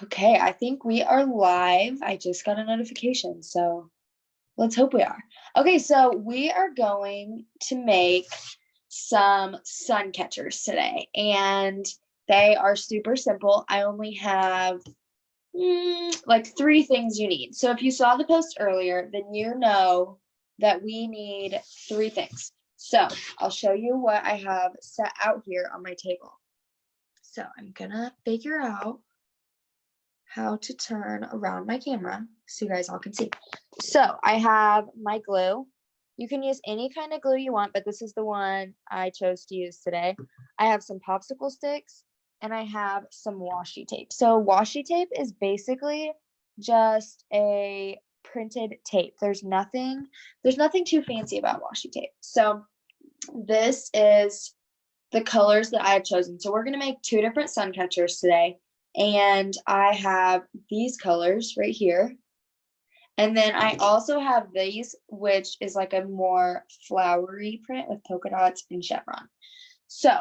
Okay, I think we are live. I just got a notification, so let's hope we are. Okay, so we are going to make some sun catchers today, and they are super simple. I only have like 3 things you need. So if you saw the post earlier, then you know that we need 3 things. So I'll show you what I have set out here on my table. So I'm gonna figure out how to turn around my camera so you guys all can see. So I have my glue. You can use any kind of glue you want, but this is the one I chose to use today. I have some popsicle sticks and I have some washi tape. So washi tape is basically just a printed tape. There's nothing too fancy about washi tape. So this is the colors that I had chosen. So we're going to make 2 different sun catchers today. And I have these colors right here. And then I also have these, which is like a more flowery print with polka dots and chevron. So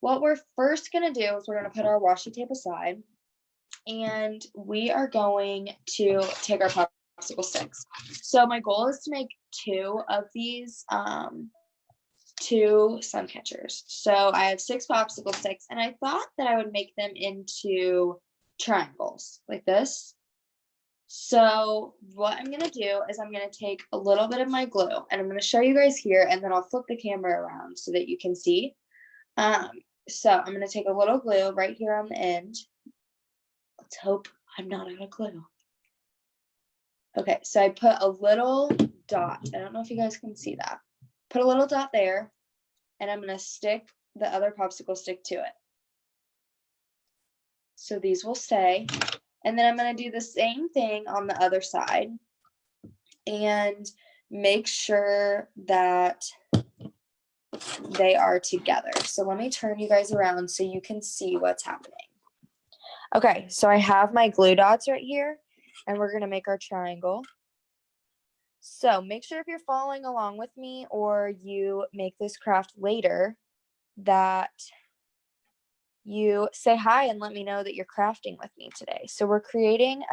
what we're first going to do is we're going to put our washi tape aside. And we are going to take our popsicle sticks. So my goal is to make 2 of these 2 sun catchers. So I have 6 popsicle sticks, and I thought that I would make them into triangles like this. So what I'm going to do is I'm going to take a little bit of my glue, and I'm going to show you guys here, and then I'll flip the camera around so that you can see. So I'm going to take a little glue right here on the end. Let's hope I'm not out of glue. Okay, so I put a little dot. I don't know if you guys can see that. Put a little dot there, and I'm going to stick the other popsicle stick to it. So these will stay. And then I'm going to do the same thing on the other side and make sure that they are together. So let me turn you guys around so you can see what's happening. Okay, so I have my glue dots right here, and we're going to make our triangle. So make sure if you're following along with me or you make this craft later that you say hi and let me know that you're crafting with me today. So we're creating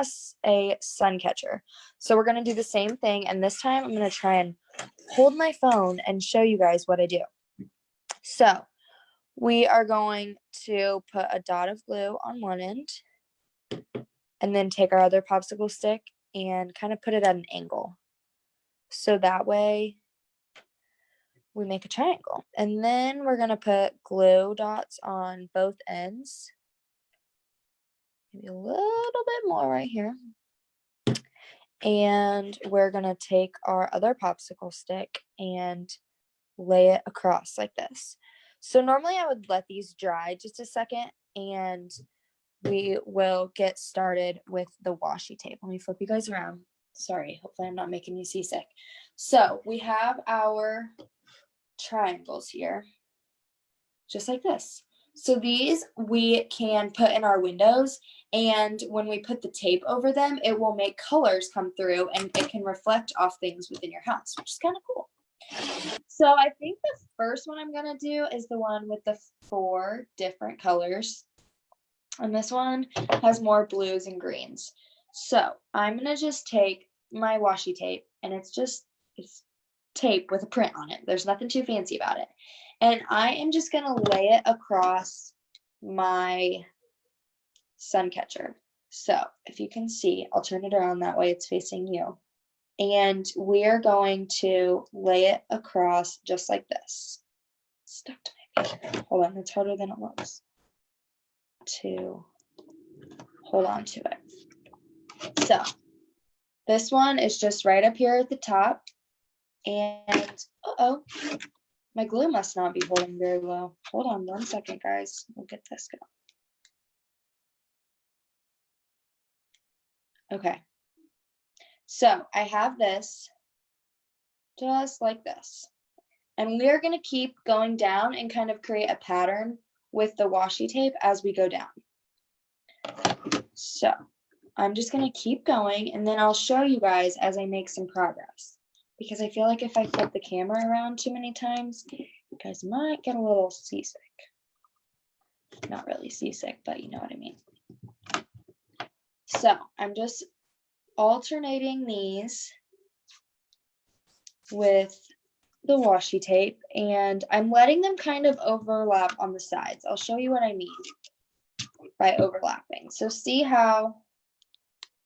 a sun catcher. So we're going to do the same thing. And this time I'm going to try and hold my phone and show you guys what I do. So we are going to put a dot of glue on one end and then take our other popsicle stick and kind of put it at an angle. So that way we make a triangle. And then we're going to put glue dots on both ends. Maybe a little bit more right here. And we're going to take our other popsicle stick and lay it across like this. So normally I would let these dry just a second and we will get started with the washi tape. Let me flip you guys around. Sorry, hopefully I'm not making you seasick. So we have our triangles here, just like this. So these we can put in our windows, and when we put the tape over them, it will make colors come through and it can reflect off things within your house, which is kind of cool. So I think the first one I'm going to do is the one with the 4 different colors. And this one has more blues and greens. So I'm going to just take my washi tape, and it's tape with a print on it. There's nothing too fancy about it. And I am just going to lay it across my sun catcher. So if you can see, I'll turn it around that way it's facing you. And we're going to lay it across just like this. Stuck to my paper. Hold on, it's harder than it looks to hold on to it. So this one is just right up here at the top. And my glue must not be holding very well. Hold on 1 second, guys. We'll get this going. Okay. So I have this just like this. And we are going to keep going down and kind of create a pattern with the washi tape as we go down. So I'm just going to keep going, and then I'll show you guys as I make some progress. Because I feel like if I flip the camera around too many times, you guys might get a little seasick. Not really seasick, but you know what I mean. So I'm just alternating these with the washi tape, and I'm letting them kind of overlap on the sides. I'll show you what I mean by overlapping. So see how,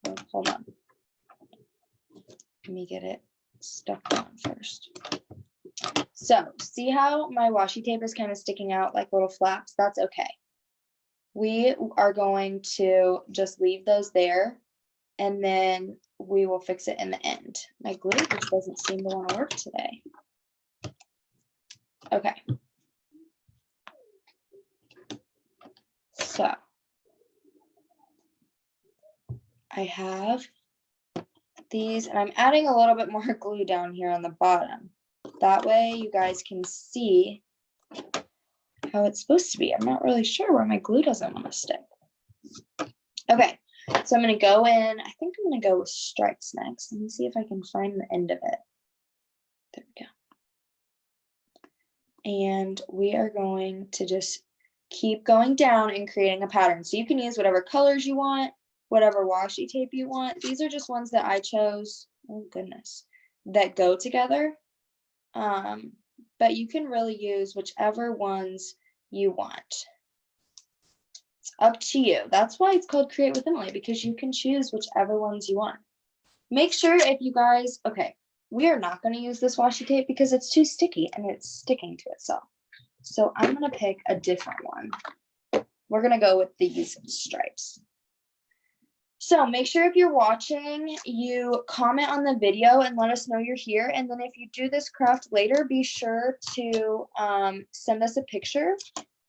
oh, hold on. Let me get it stuck on first. So see how my washi tape is kind of sticking out like little flaps? That's okay. We are going to just leave those there, and then we will fix it in the end. My glue just doesn't seem to want to work today. Okay. So I have these, and I'm adding a little bit more glue down here on the bottom. That way you guys can see how it's supposed to be. I'm not really sure why my glue doesn't want to stick. Okay, so I'm going to go in. I think I'm going to go with stripes next. Let me see if I can find the end of it. There we go. And we are going to just keep going down and creating a pattern. So you can use whatever colors you want, whatever washi tape you want. These are just ones that I chose, oh goodness, that go together. But you can really use whichever ones you want. It's up to you. That's why it's called Create with Emily, because you can choose whichever ones you want. Make sure if you guys, okay, we are not going to use this washi tape because it's too sticky and it's sticking to itself. So I'm going to pick a different one. We're going to go with these stripes. So make sure if you're watching, you comment on the video and let us know you're here. And then if you do this craft later, be sure to send us a picture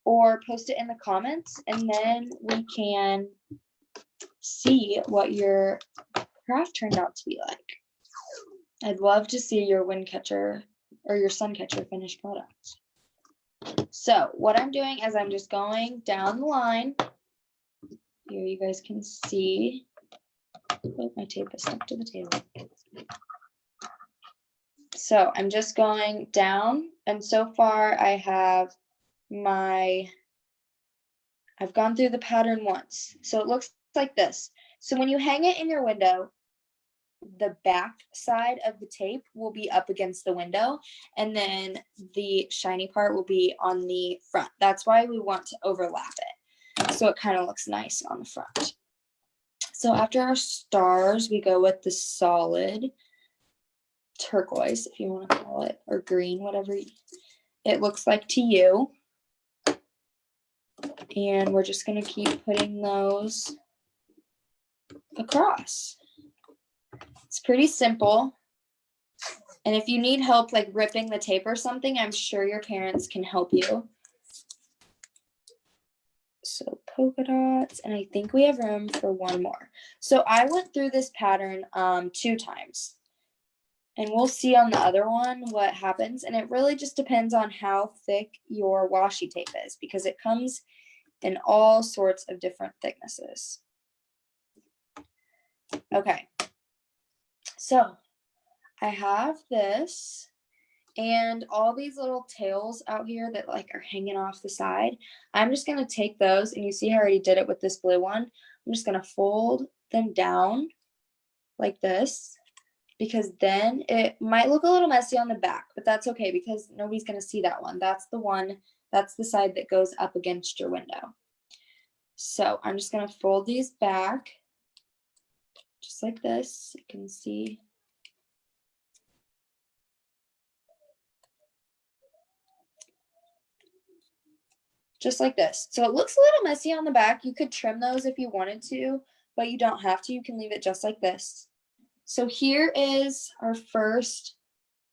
or post it in the comments, and then we can see what your craft turned out to be like. I'd love to see your wind catcher or your sun catcher finished product. So what I'm doing is I'm just going down the line. Here you guys can see. Oh, my tape is stuck to the table. So I'm just going down, and so far I have I've gone through the pattern once. So it looks like this. So when you hang it in your window, the back side of the tape will be up against the window, and then the shiny part will be on the front. That's why we want to overlap it, so it kind of looks nice on the front. So after our stars, we go with the solid turquoise, if you want to call it, or green, whatever it looks like to you. And we're just going to keep putting those across. It's pretty simple. And if you need help like ripping the tape or something, I'm sure your parents can help you. So polka dots, and I think we have room for one more. So I went through this pattern 2 times. And we'll see on the other one what happens. And it really just depends on how thick your washi tape is, because it comes in all sorts of different thicknesses. Okay, so I have this and all these little tails out here that like are hanging off the side. I'm just going to take those, and you see how I already did it with this blue one. I'm just going to fold them down like this, because then it might look a little messy on the back, but that's okay because nobody's going to see that one. That's the side that goes up against your window. So I'm just going to fold these back just like this. You can see. Just like this. So it looks a little messy on the back. You could trim those if you wanted to, but you don't have to. You can leave it just like this. So here is our first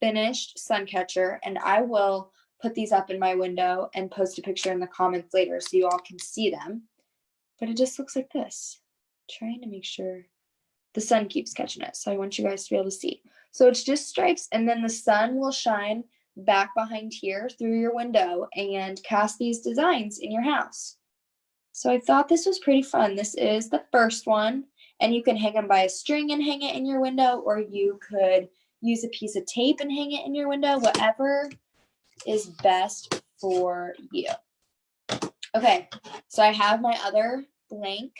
finished sun catcher, and I will put these up in my window and post a picture in the comments later so you all can see them. But it just looks like this. Trying to make sure the sun keeps catching it, so I want you guys to be able to see. So it's just stripes, and then the sun will shine back behind here through your window and cast these designs in your house. So I thought this was pretty fun. This is the first one, and you can hang them by a string and hang it in your window, or you could use a piece of tape and hang it in your window, whatever is best for you. Okay, so I have my other blank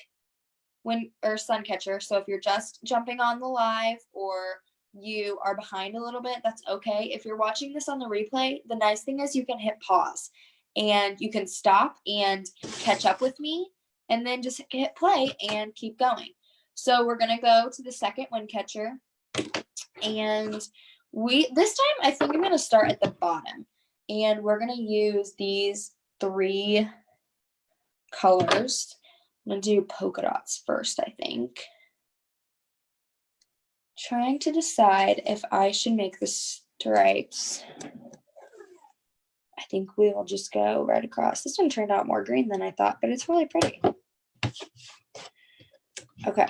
sun catcher. So if you're just jumping on the live or you are behind a little bit, that's okay. If you're watching this on the replay, the nice thing is you can hit pause and you can stop and catch up with me and then just hit play and keep going. So we're going to go to the second wind catcher, and this time I think I'm going to start at the bottom, and we're going to use these 3 colors. I'm going to do polka dots first, I think. Trying to decide if I should make the stripes. I think we will just go right across. This one turned out more green than I thought, but it's really pretty. Okay.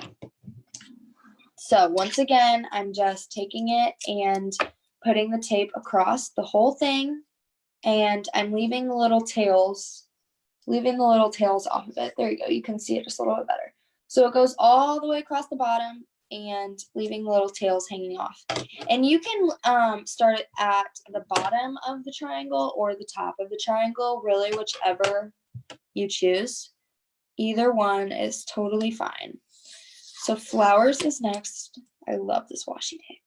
So once again, I'm just taking it and putting the tape across the whole thing, and I'm leaving the little tails off of it. There you go. You can see it just a little bit better. So it goes all the way across the bottom and leaving the little tails hanging off. And you can start it at the bottom of the triangle or the top of the triangle, really whichever you choose. Either one is totally fine. So flowers is next. I love this washi tape.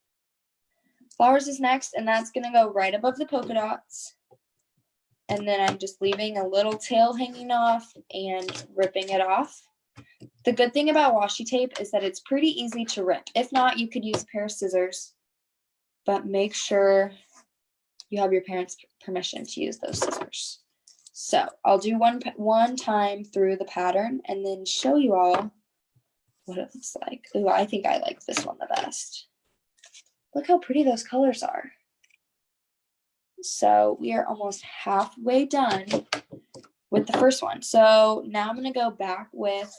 Flowers is next, and that's going to go right above the polka dots. And then I'm just leaving a little tail hanging off and ripping it off. The good thing about washi tape is that it's pretty easy to rip. If not, you could use a pair of scissors, but make sure you have your parents' permission to use those scissors. So I'll do one time through the pattern and then show you all what it looks like. Ooh, I think I like this one the best. Look how pretty those colors are. So we are almost halfway done with the first one. So now I'm going to go back with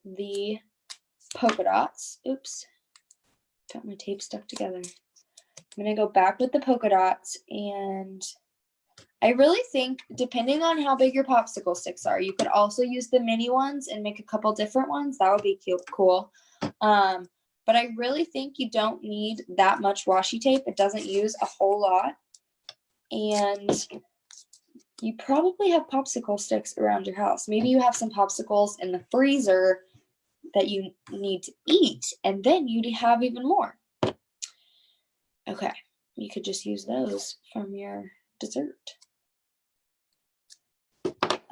the polka dots. Oops, got my tape stuck together. I'm going to go back with the polka dots, and I really think, depending on how big your popsicle sticks are, you could also use the mini ones and make a couple different ones. That would be cool. But I really think you don't need that much washi tape. It doesn't use a whole lot. And you probably have popsicle sticks around your house. Maybe you have some popsicles in the freezer that you need to eat, and then you'd have even more. Okay, you could just use those from your dessert.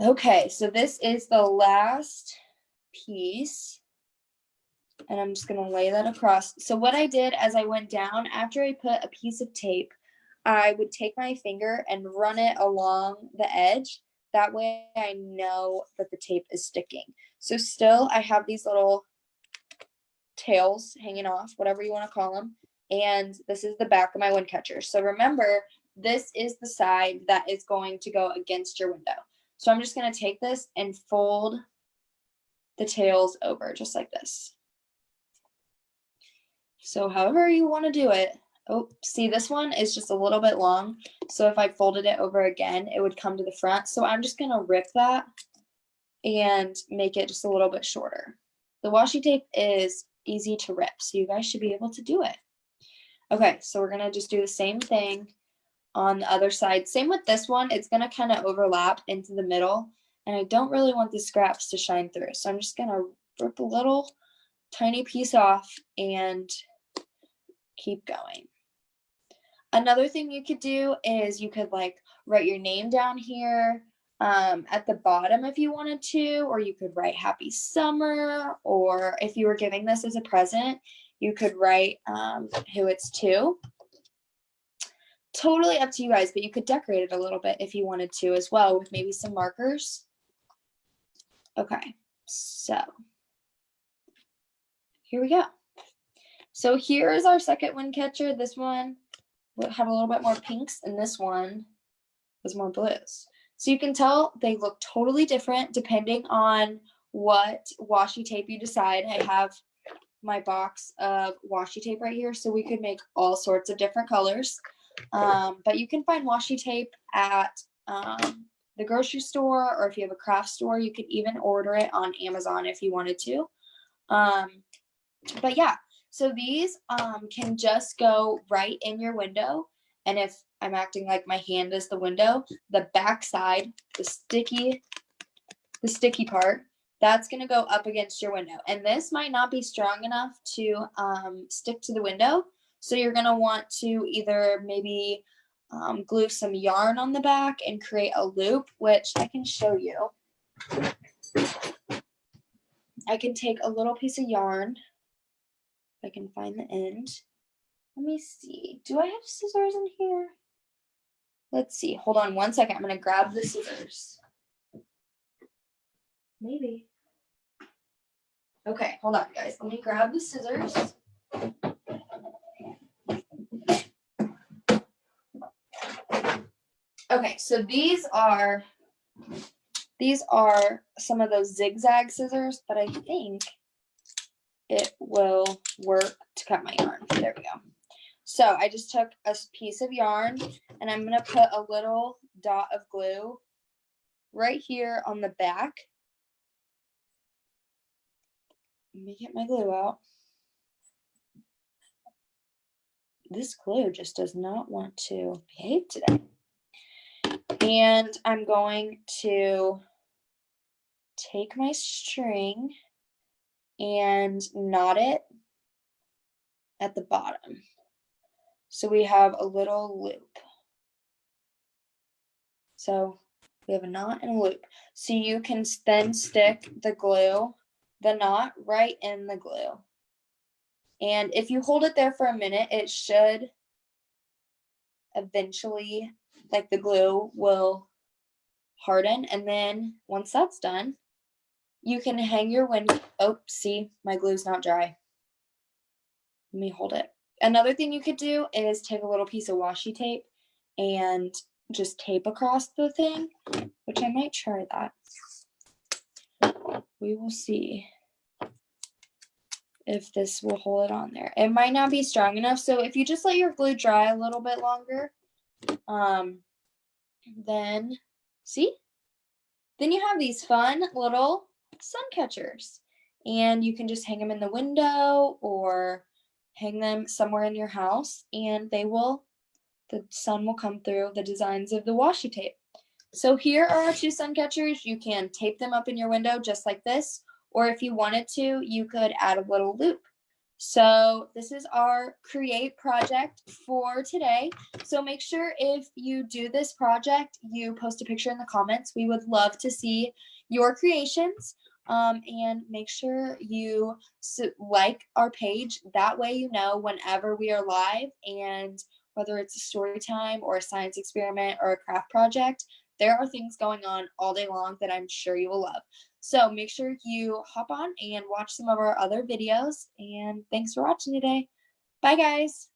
Okay, so this is the last piece, and I'm just going to lay that across. So what I did as I went down, after I put a piece of tape, I would take my finger and run it along the edge. That way I know that the tape is sticking. So still I have these little tails hanging off, whatever you want to call them. And this is the back of my wind catcher. So remember, this is the side that is going to go against your window. So I'm just going to take this and fold the tails over just like this. So however you want to do it. Oh, see, this one is just a little bit long. So if I folded it over again, it would come to the front. So I'm just going to rip that and make it just a little bit shorter. The washi tape is easy to rip, so you guys should be able to do it. Okay, so we're going to just do the same thing on the other side. Same with this one. It's going to kind of overlap into the middle, and I don't really want the scraps to shine through. So I'm just going to rip a little tiny piece off and keep going. Another thing you could do is you could like write your name down here at the bottom if you wanted to, or you could write Happy Summer, or if you were giving this as a present, you could write who it's to. Totally up to you guys, but you could decorate it a little bit if you wanted to as well with maybe some markers. Okay, so here we go. So here is our second wind catcher. This one had a little bit more pinks, and this one was more blues. So you can tell they look totally different depending on what washi tape you decide. I have my box of washi tape right here, so we could make all sorts of different colors. But you can find washi tape at the grocery store, or if you have a craft store, you could even order it on Amazon if you wanted to. But yeah, so these can just go right in your window. And if I'm acting like my hand is the window, the back side, the sticky part, that's going to go up against your window. And this might not be strong enough to stick to the window. So you're going to want to either maybe glue some yarn on the back and create a loop, which I can show you. I can take a little piece of yarn, if I can find the end. Let me see. Do I have scissors in here? Let's see. Hold on one second. I'm going to grab the scissors. Maybe. Okay, hold on, guys. Let me grab the scissors. Okay, so these are some of those zigzag scissors, but I think it will work to cut my yarn. There we go. So I just took a piece of yarn and I'm going to put a little dot of glue right here on the back. Let me get my glue out. This glue just does not want to behave today. And I'm going to take my string and knot it at the bottom. So we have a little loop. So we have a knot and a loop. So you can then stick the knot right in the glue. And if you hold it there for a minute, it should eventually, like the glue will harden. And then once that's done, you can hang your window. Oh, see, my glue's not dry. Let me hold it. Another thing you could do is take a little piece of washi tape and just tape across the thing, which I might try that. We will see if this will hold it on there. It might not be strong enough, so if you just let your glue dry a little bit longer, then you have these fun little sun catchers, and you can just hang them in the window or hang them somewhere in your house, and the sun will come through the designs of the washi tape. So here are our 2 sun catchers. You can tape them up in your window just like this, or if you wanted to, you could add a little loop. So this is our create project for today. So make sure if you do this project, you post a picture in the comments. We would love to see your creations. And make sure you like our page. That way you know whenever we are live, and whether it's a story time or a science experiment or a craft project, there are things going on all day long that I'm sure you will love. So make sure you hop on and watch some of our other videos. And thanks for watching today. Bye, guys.